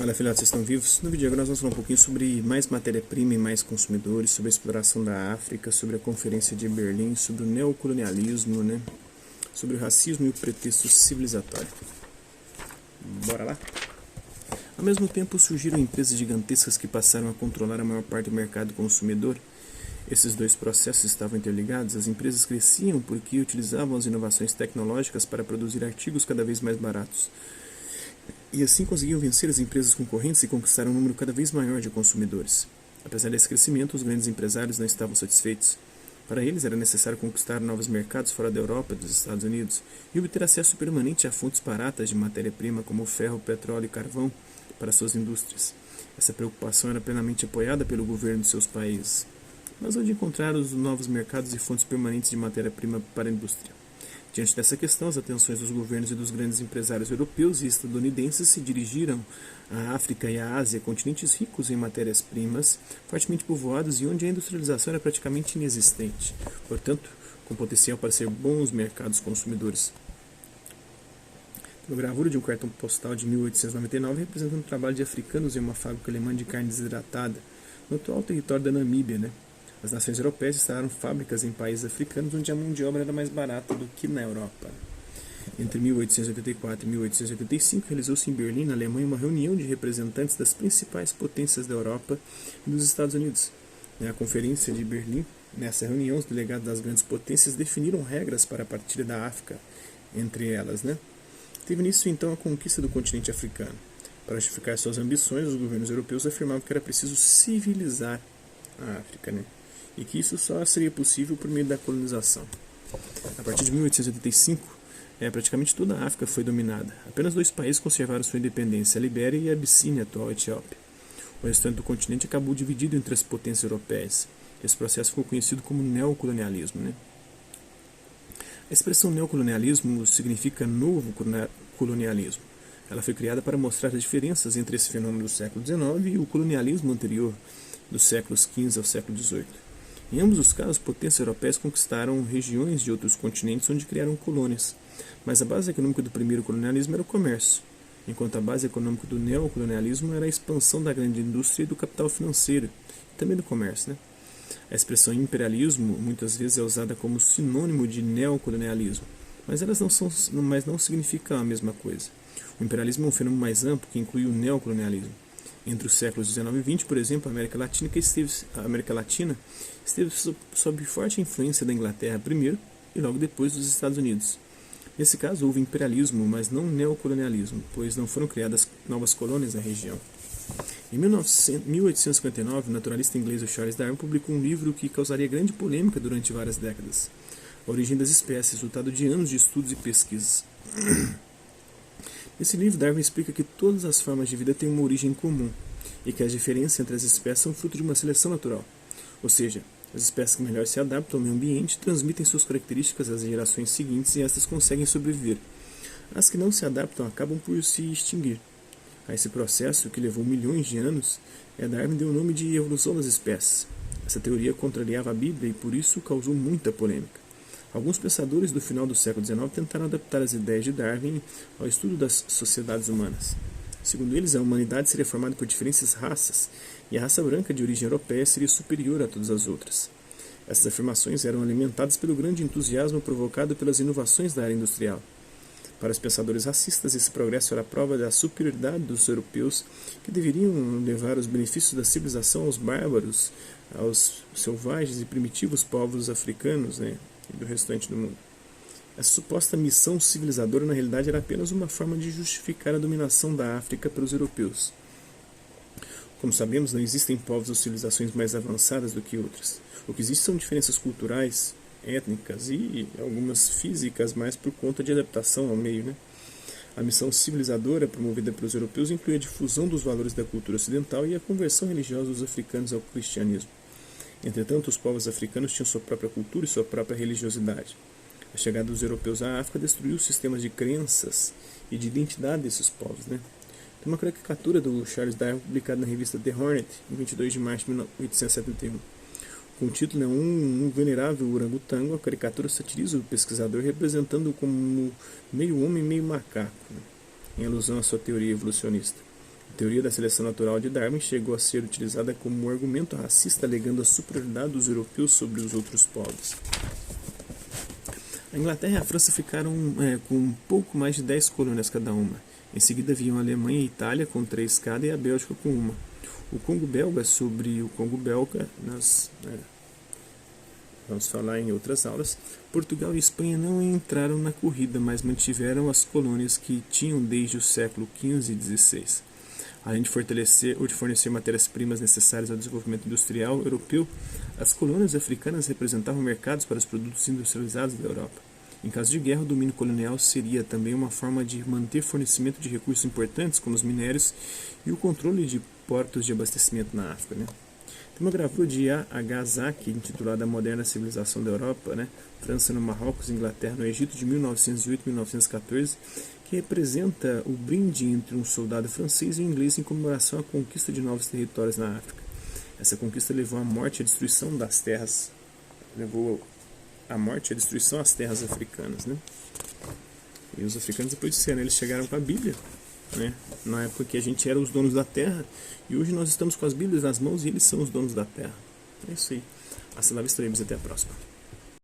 Olha, filhotes, vocês estão vivos? No vídeo agora nós vamos falar um pouquinho sobre mais matéria-prima e mais consumidores, sobre a exploração da África, sobre a Conferência de Berlim, sobre o neocolonialismo, né? Sobre o racismo e o pretexto civilizatório. Bora lá? Ao mesmo tempo surgiram empresas gigantescas que passaram a controlar a maior parte do mercado consumidor. Esses dois processos estavam interligados. As empresas cresciam porque utilizavam as inovações tecnológicas para produzir artigos cada vez mais baratos. E assim conseguiam vencer as empresas concorrentes e conquistar um número cada vez maior de consumidores. Apesar desse crescimento, os grandes empresários não estavam satisfeitos. Para eles era necessário conquistar novos mercados fora da Europa e dos Estados Unidos e obter acesso permanente a fontes baratas de matéria-prima como ferro, petróleo e carvão para suas indústrias. Essa preocupação era plenamente apoiada pelo governo de seus países. Mas onde encontrar os novos mercados e fontes permanentes de matéria-prima para a indústria? Diante dessa questão, as atenções dos governos e dos grandes empresários europeus e estadunidenses se dirigiram à África e à Ásia, continentes ricos em matérias-primas, fortemente povoados e onde a industrialização era praticamente inexistente, portanto, com potencial para ser bons mercados consumidores. A gravura de um cartão postal de 1899 representa um trabalho de africanos em uma fábrica alemã de carne desidratada, no atual território da Namíbia, As nações europeias instalaram fábricas em países africanos onde a mão de obra era mais barata do que na Europa. Entre 1884 e 1885, realizou-se em Berlim, na Alemanha, uma reunião de representantes das principais potências da Europa e dos Estados Unidos. Na Conferência de Berlim, nessa reunião, os delegados das grandes potências definiram regras para a partilha da África, entre elas. Teve início, então, a conquista do continente africano. Para justificar suas ambições, os governos europeus afirmavam que era preciso civilizar a África, e que isso só seria possível por meio da colonização. A partir de 1885, praticamente toda a África foi dominada. Apenas dois países conservaram sua independência, a Libéria e a Abissínia, atual Etiópia. O restante do continente acabou dividido entre as potências europeias. Esse processo ficou conhecido como neocolonialismo. A expressão neocolonialismo significa novo colonialismo. Ela foi criada para mostrar as diferenças entre esse fenômeno do século XIX e o colonialismo anterior, dos séculos XV ao século XVIII. Em ambos os casos, potências europeias conquistaram regiões de outros continentes onde criaram colônias, mas a base econômica do primeiro colonialismo era o comércio, enquanto a base econômica do neocolonialismo era a expansão da grande indústria e do capital financeiro, e também do comércio. A expressão imperialismo muitas vezes é usada como sinônimo de neocolonialismo, mas elas não significam a mesma coisa. O imperialismo é um fenômeno mais amplo que inclui o neocolonialismo. Entre os séculos XIX e XX, por exemplo, a América Latina esteve sob forte influência da Inglaterra primeiro e logo depois dos Estados Unidos. Nesse caso, houve imperialismo, mas não neocolonialismo, pois não foram criadas novas colônias na região. Em 1859, o naturalista inglês Charles Darwin publicou um livro que causaria grande polêmica durante várias décadas: A Origem das Espécies, resultado de anos de estudos e pesquisas. Nesse livro, Darwin explica que todas as formas de vida têm uma origem comum e que as diferenças entre as espécies são fruto de uma seleção natural. Ou seja, as espécies que melhor se adaptam ao meio ambiente transmitem suas características às gerações seguintes e estas conseguem sobreviver. As que não se adaptam acabam por se extinguir. A esse processo, que levou milhões de anos, Darwin deu o nome de evolução das espécies. Essa teoria contrariava a Bíblia e por isso causou muita polêmica. Alguns pensadores do final do século XIX tentaram adaptar as ideias de Darwin ao estudo das sociedades humanas. Segundo eles, a humanidade seria formada por diferentes raças, e a raça branca de origem europeia seria superior a todas as outras. Essas afirmações eram alimentadas pelo grande entusiasmo provocado pelas inovações da área industrial. Para os pensadores racistas, esse progresso era a prova da superioridade dos europeus, que deveriam levar os benefícios da civilização aos bárbaros, aos selvagens e primitivos povos africanos, e do restante do mundo. Essa suposta missão civilizadora, na realidade, era apenas uma forma de justificar a dominação da África pelos europeus. Como sabemos, não existem povos ou civilizações mais avançadas do que outras. O que existe são diferenças culturais, étnicas e algumas físicas, mais por conta de adaptação ao meio. A missão civilizadora promovida pelos europeus inclui a difusão dos valores da cultura ocidental e a conversão religiosa dos africanos ao cristianismo. Entretanto, os povos africanos tinham sua própria cultura e sua própria religiosidade. A chegada dos europeus à África destruiu os sistemas de crenças e de identidade desses povos. Tem uma caricatura do Charles Darwin publicada na revista The Hornet, em 22 de março de 1871. Com o título Um Venerável Orangotango, a caricatura satiriza o pesquisador representando-o como meio homem, meio macaco, em alusão à sua teoria evolucionista. O teoria da seleção natural de Darwin chegou a ser utilizada como um argumento racista, alegando a superioridade dos europeus sobre os outros povos. A Inglaterra e a França ficaram com um pouco mais de 10 colônias cada uma. Em seguida vinham a Alemanha e a Itália com 3 cada e a Bélgica com uma. O Congo belga, sobre o Congo belga, vamos falar em outras aulas. Portugal e Espanha não entraram na corrida, mas mantiveram as colônias que tinham desde o século XV e XVI. Além de fornecer matérias-primas necessárias ao desenvolvimento industrial europeu, as colônias africanas representavam mercados para os produtos industrializados da Europa. Em caso de guerra, o domínio colonial seria também uma forma de manter fornecimento de recursos importantes, como os minérios, e o controle de portos de abastecimento na África. Tem uma gravura de A.H. Zaki, intitulada A Moderna Civilização da Europa, França no Marrocos, Inglaterra no Egito, de 1908 e 1914, que representa o brinde entre um soldado francês e um inglês em comemoração à conquista de novos territórios na África. Essa conquista levou à morte e à destruição das terras, às terras africanas. E os africanos, depois disso, eles chegaram com a Bíblia, na época que a gente era os donos da terra, e hoje nós estamos com as Bíblias nas mãos e eles são os donos da terra. É isso aí. Hasta la vista, até a próxima.